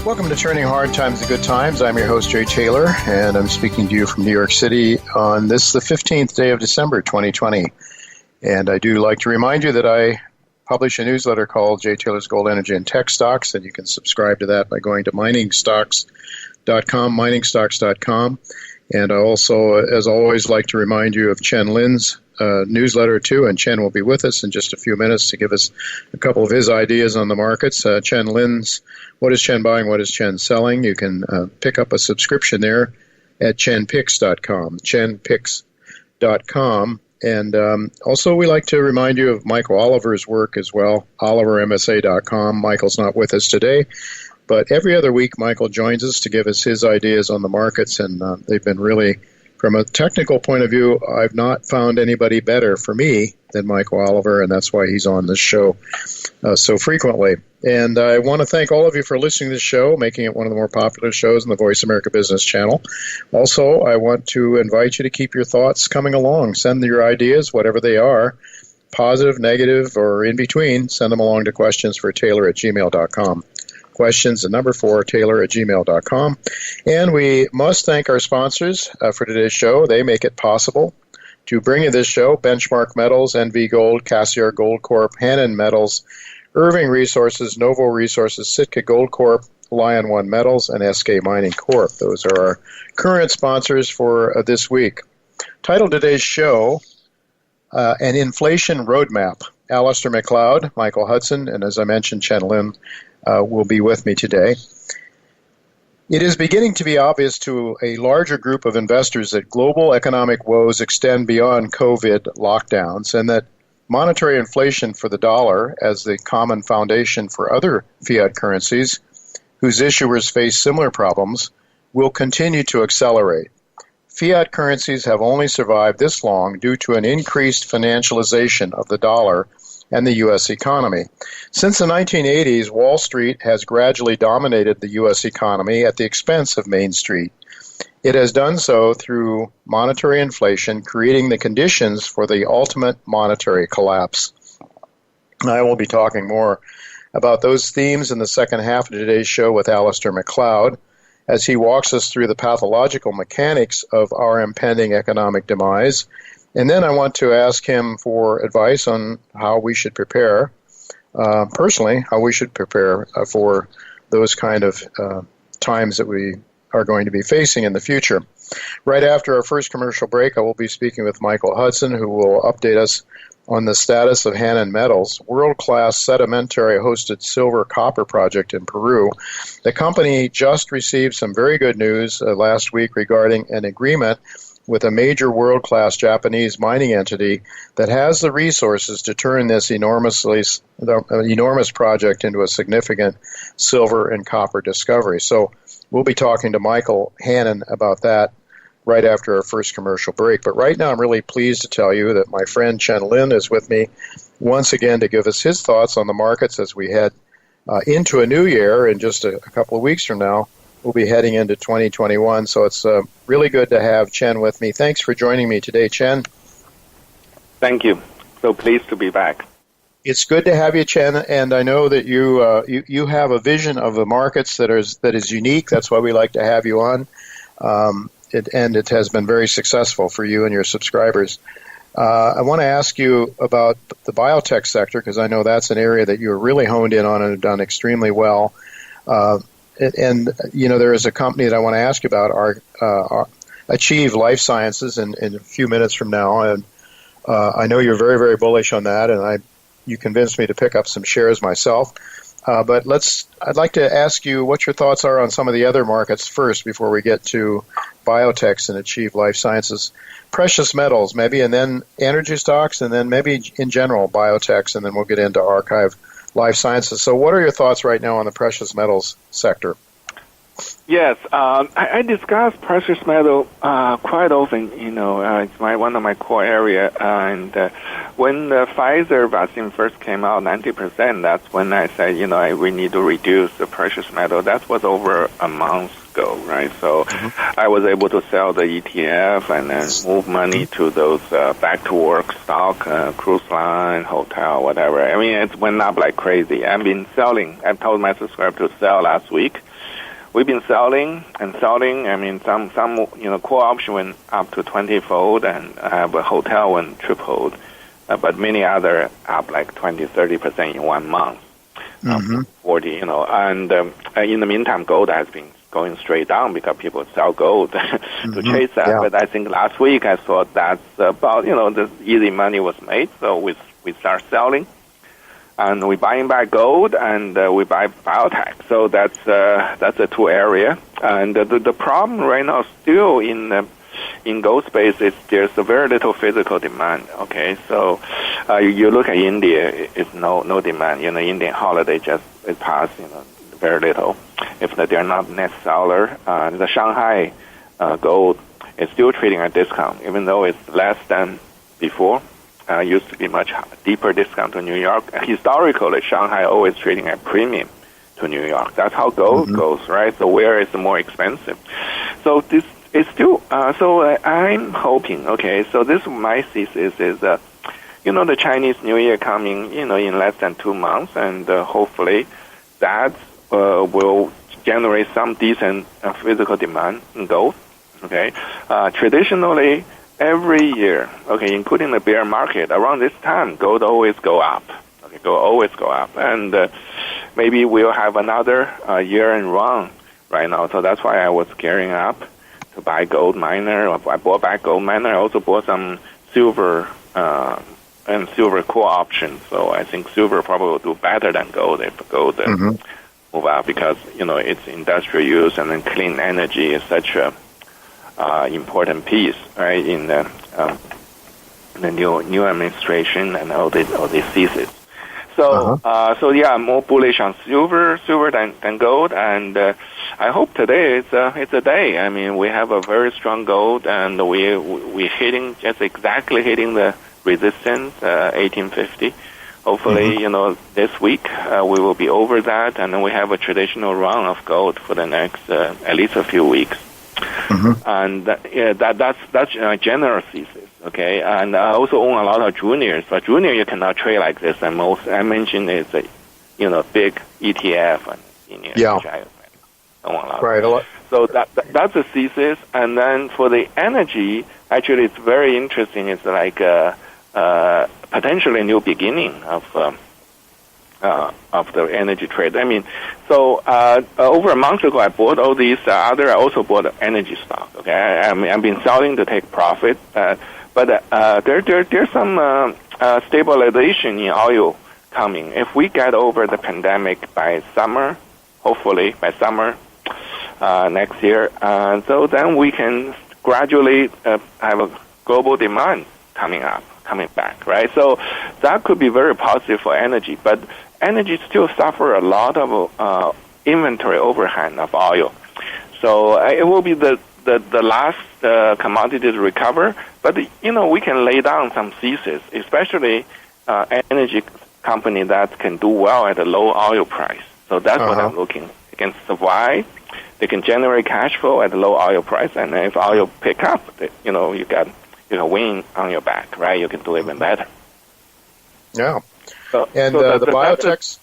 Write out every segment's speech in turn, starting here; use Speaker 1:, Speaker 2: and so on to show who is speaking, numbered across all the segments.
Speaker 1: Welcome to Turning Hard Times to Good Times. I'm your host, Jay Taylor, and I'm speaking to you from New York City on the 15th day of December, 2020. And I do like to remind you that I publish a newsletter called Jay Taylor's Gold, Energy, and Tech Stocks, and you can subscribe to that by going to miningstocks.com. And I also, as always, like to remind you of Chen Lin's newsletter too, and Chen will be with us in just a few minutes to give us a couple of his ideas on the markets. Chen Lin's What is Chen Buying, What is Chen Selling? You can pick up a subscription there at chenpicks.com, chenpicks.com. And also we like to remind you of Michael Oliver's work as well, olivermsa.com. Michael's not with us today, but every other week Michael joins us to give us his ideas on the markets, and they've been really, from a technical point of view, I've not found anybody better for me than Michael Oliver, and that's why he's on this show so frequently. And I want to thank all of you for listening to this show, making it one of the more popular shows on the Voice America Business Channel. Also, I want to invite you to keep your thoughts coming along. Send your ideas, whatever they are, positive, negative, or in between. Send them along to questionsfortaylor@gmail.com. Questions, the number 4, taylor@gmail.com. And we must thank our sponsors for today's show. They make it possible to bring you this show: Benchmark Metals, NV Gold, Cassiar Gold Corp, Hannon Metals, Irving Resources, Novo Resources, Sitka Gold Corp, Lion One Metals, and SK Mining Corp. Those are our current sponsors for this week. Title today's show, An Inflation Roadmap. Alistair McLeod, Michael Hudson, and as I mentioned, Chen Lin will be with me today. It is beginning to be obvious to a larger group of investors that global economic woes extend beyond COVID lockdowns, and that monetary inflation for the dollar, as the common foundation for other fiat currencies whose issuers face similar problems, will continue to accelerate. Fiat currencies have only survived this long due to an increased financialization of the dollar and the U.S. economy. Since the 1980s, Wall Street has gradually dominated the U.S. economy at the expense of Main Street. It has done so through monetary inflation, creating the conditions for the ultimate monetary collapse. I will be talking more about those themes in the second half of today's show with Alistair McLeod, as he walks us through the pathological mechanics of our impending economic demise. And then I want to ask him for advice on how we should prepare, personally, how we should prepare for those kind of times that we are going to be facing in the future. Right after our first commercial break, I will be speaking with Michael Hudson, who will update us on the status of Hannon Metals, world-class sedimentary-hosted silver-copper project in Peru. The company just received some very good news last week regarding an agreement with a major world-class Japanese mining entity that has the resources to turn this enormous project into a significant silver and copper discovery. So we'll be talking to Michael Hannon about that right after our first commercial break. But right now I'm really pleased to tell you that my friend Chen Lin is with me once again to give us his thoughts on the markets as we head into a new year. In just a couple of weeks from now, we'll be heading into 2021. So it's really good to have Chen with me. Thanks for joining me today, Chen.
Speaker 2: Thank you. So pleased to be back.
Speaker 1: It's good to have you, Chen, and I know that you have a vision of the markets that is unique. That's why we like to have you on, and it has been very successful for you and your subscribers. I want to ask you about the biotech sector, because I know that's an area that you're really honed in on and have done extremely well. And you know, there is a company that I want to ask you about, our Achieve Life Sciences, in a few minutes from now, and I know you're very, very bullish on that, and you convinced me to pick up some shares myself. But I'd like to ask you what your thoughts are on some of the other markets first before we get to biotechs and Achieve Life Sciences. Precious metals, maybe, and then energy stocks, and then maybe in general biotechs, and then we'll get into Archive Life Sciences. So what are your thoughts right now on the precious metals sector?
Speaker 2: Yes, I discuss precious metal quite often. You know, it's one of my core area. And when the Pfizer vaccine first came out, 90%, that's when I said, you know, we need to reduce the precious metal. That was over a month ago, right? So I was able to sell the ETF and then move money to those back-to-work stock, cruise line, hotel, whatever. I mean, it went up like crazy. I've been selling. I told my subscribers to sell last week. we've been selling and selling. I mean, some call option went up to 20-fold, and a hotel went tripled, but many other up like 20-30% in 1 month. 40, and in the meantime, gold has been going straight down because people sell gold to chase that. Yeah. But I think last week I saw that's about, the easy money was made, so we start selling, and we buying back gold, and we buy biotech. So that's a two area, and the problem right now still in gold space is there's a very little physical demand. Okay, so you look at India, it's no demand. Indian holiday just it passed. Very little. If they're not net seller, the Shanghai gold is still trading at discount, even though it's less than before. Used to be much deeper discount to New York. Historically, Shanghai always trading at premium to New York. That's how gold goes, right? So where is more expensive? So this is still. So I'm hoping. Okay, so this my thesis is the Chinese New Year coming. In less than 2 months, and hopefully that will generate some decent physical demand in gold. Okay, traditionally every year, okay, including the bear market, around this time, gold always go up. Okay, gold always go up, and maybe we'll have another year in run right now. So that's why I was gearing up to buy gold miner. I bought back gold miner. I also bought some silver and silver core options. So I think silver probably will do better than gold if gold move out, because it's industrial use, and then clean energy is such a important piece, right, in the new administration and all these theses. So so yeah, I'm more bullish on silver than gold, and I hope today it's a day. I mean, we have a very strong gold, and we exactly hitting the resistance 1850. Hopefully, this week we will be over that, and then we have a traditional run of gold for the next at least a few weeks. And that's a general thesis, okay? And I also own a lot of juniors, but junior you cannot trade like this. And most I mentioned is a big ETF and senior.
Speaker 1: Yeah.
Speaker 2: Which I own a lot.
Speaker 1: Right. A lot.
Speaker 2: So that's a thesis. And then for the energy, actually, it's very interesting. It's like potentially a new beginning of the energy trade. I mean, so over a month ago, I bought all these I also bought energy stock. Okay, I've been selling to take profit, but there's some stabilization in oil coming. If we get over the pandemic by summer, hopefully by summer next year, so then we can gradually have a global demand coming back, right? So that could be very positive for energy, but energy still suffer a lot of inventory overhang of oil. So it will be the last commodity to recover, but we can lay down some thesis, especially energy company that can do well at a low oil price. So that's what I'm looking. They can survive, they can generate cash flow at a low oil price, and if oil pick up, you can win on your back, right? You can do even better.
Speaker 1: Yeah. And the biotechs.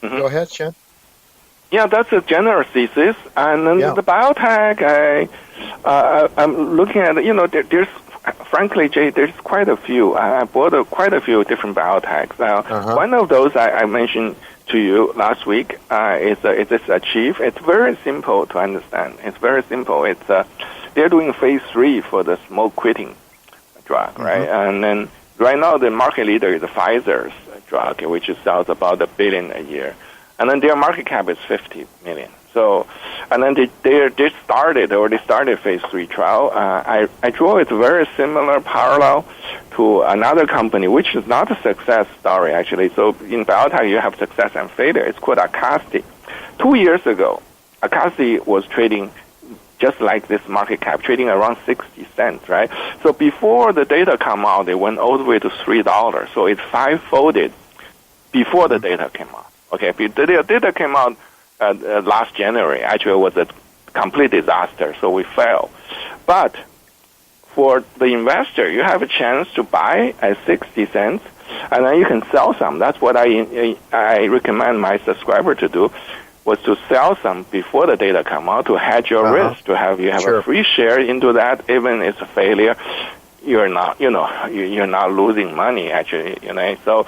Speaker 1: Go ahead, Chen.
Speaker 2: Yeah, that's a general thesis. And then the biotech, I'm looking at, there's, frankly, Jay, there's quite a few. I bought quite a few different biotechs. Now, one of those I mentioned to you last week is Achieve. It's very simple to understand. It's very simple. It's they're doing phase 3 for the smoke quitting drug, right? And then right now the market leader is Pfizer's drug, which sells about $1 billion a year, and then their market cap is $50 million. So, and then they started phase 3 trial. I draw it very similar parallel to another company, which is not a success story actually. So in biotech you have success and failure. It's called Acasti. 2 years ago, Acasti was trading just like this market cap, trading around 60 cents, right? So before the data come out, they went all the way to $3. So it 5-folded before the data came out. Okay, the data came out last January. Actually, it was a complete disaster, so we failed. But for the investor, you have a chance to buy at 60 cents, and then you can sell some. That's what I recommend my subscriber to do. was to sell some before the data come out to hedge your risk, to have
Speaker 1: Sure.
Speaker 2: a free share into that. Even if it's a failure, you're not losing money actually. So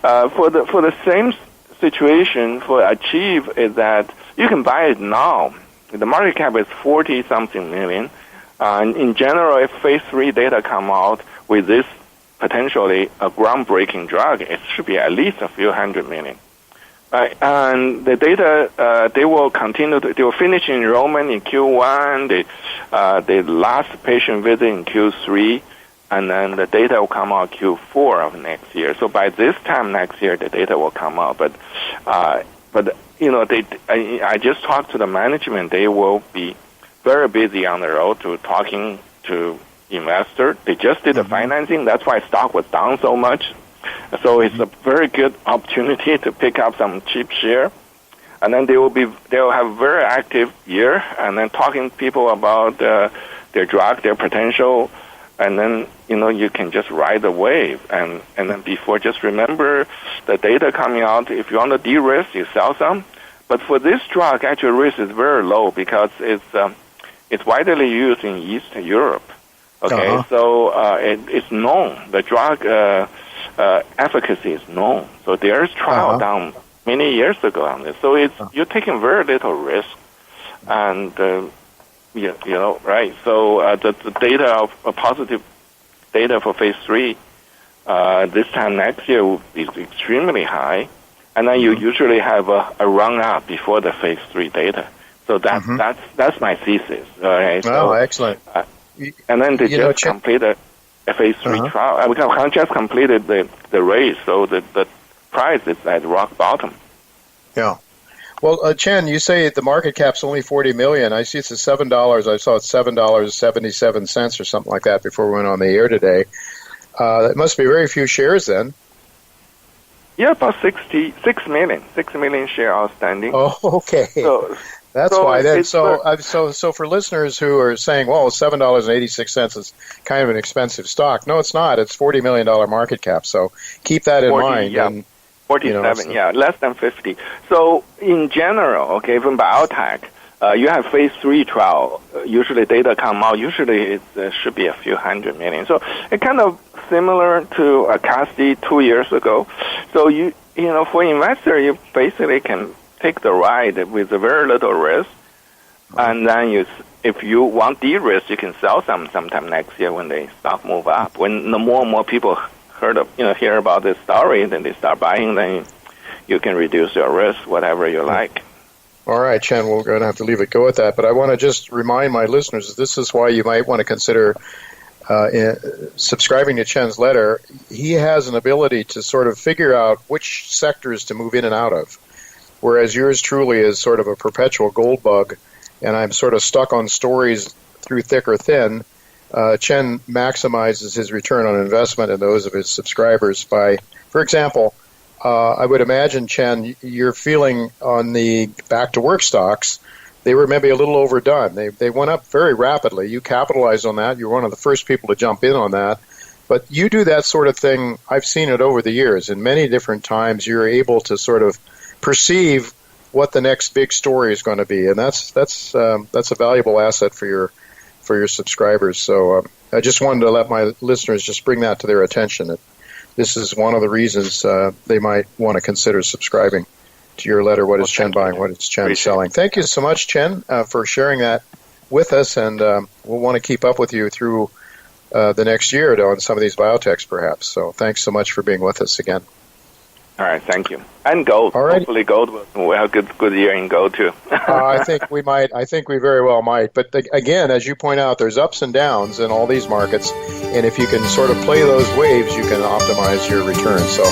Speaker 2: for the same situation for Achieve is that you can buy it now. The market cap is 40-something million. In general, if phase 3 data come out with this potentially a groundbreaking drug, it should be at least a few $100 million. And the data, they will finish enrollment in Q1, the last patient visit in Q3, and then the data will come out Q4 of next year. So by this time next year, the data will come out. But I just talked to the management. They will be very busy on the road to talking to investors. They just did the financing. That's why stock was down so much. So it's a very good opportunity to pick up some cheap share. And then they will have a very active year, and then talking to people about their drug, their potential. And then, you can just ride the wave. And then before, just remember the data coming out. If you want to de-risk, you sell some. But for this drug, actual risk is very low because it's widely used in Eastern Europe. Okay, so it's known. The drug efficacy is known. So there's trial done many years ago on this. So you're taking very little risk. And right. So the data of positive data for phase 3 this time next year is extremely high, and then you usually have a run up before the phase 3 data. So that's my thesis. Okay? So,
Speaker 1: excellent.
Speaker 2: And then they just completed a phase 3 trial. We just completed the raise, so the price is at rock bottom.
Speaker 1: Yeah. Well, Chen, you say the market cap's only $40 million. I see it's at $7. I saw it's $7.77 or something like that before we went on the air today. That must be very few shares then.
Speaker 2: Yeah, about 6 million share outstanding.
Speaker 1: Oh, okay. That's why. Then, so for listeners who are saying, well, $7.86 is kind of an expensive stock. No, it's not. It's $40 million market cap. So keep that in mind.
Speaker 2: Yeah.
Speaker 1: And,
Speaker 2: 47, less than 50. So in general, even Biotech, you have phase 3 trial. Usually data come out. Usually it should be a few $100 million. So it's kind of similar to Acasti 2 years ago. So for investor, you basically can take the ride with very little risk, and then if you want de-risk, you can sell sometime next year when the stock move up. When more and more people hear about this story, then they start buying, then you can reduce your risk, whatever you like.
Speaker 1: All right, Chen, we're going to have to leave it go at that. But I want to just remind my listeners, this is why you might want to consider subscribing to Chen's letter. He has an ability to sort of figure out which sectors to move in and out of, whereas yours truly is sort of a perpetual gold bug, and I'm sort of stuck on stories through thick or thin. Chen maximizes his return on investment and those of his subscribers by, for example, I would imagine, Chen, you're feeling on the back-to-work stocks, they were maybe a little overdone. They went up very rapidly. You capitalized on that. You're one of the first people to jump in on that. But you do that sort of thing. I've seen it over the years. In many different times, you're able to sort of perceive what the next big story is going to be, and that's a valuable asset for your subscribers. So I just wanted to let my listeners just bring that to their attention. This is one of the reasons they might want to consider subscribing to your letter, What is Chen Buying, What is Chen Selling. Thank you so much, Chen, for sharing that with us, and we'll want to keep up with you through the next year on some of these biotechs, perhaps. So thanks so much for being with us again.
Speaker 2: All right, thank you. And gold. All right. Hopefully gold will have a good year in gold, too.
Speaker 1: I think we might. I think we very well might. But again, as you point out, there's ups and downs in all these markets. And if you can sort of play those waves, you can optimize your return. So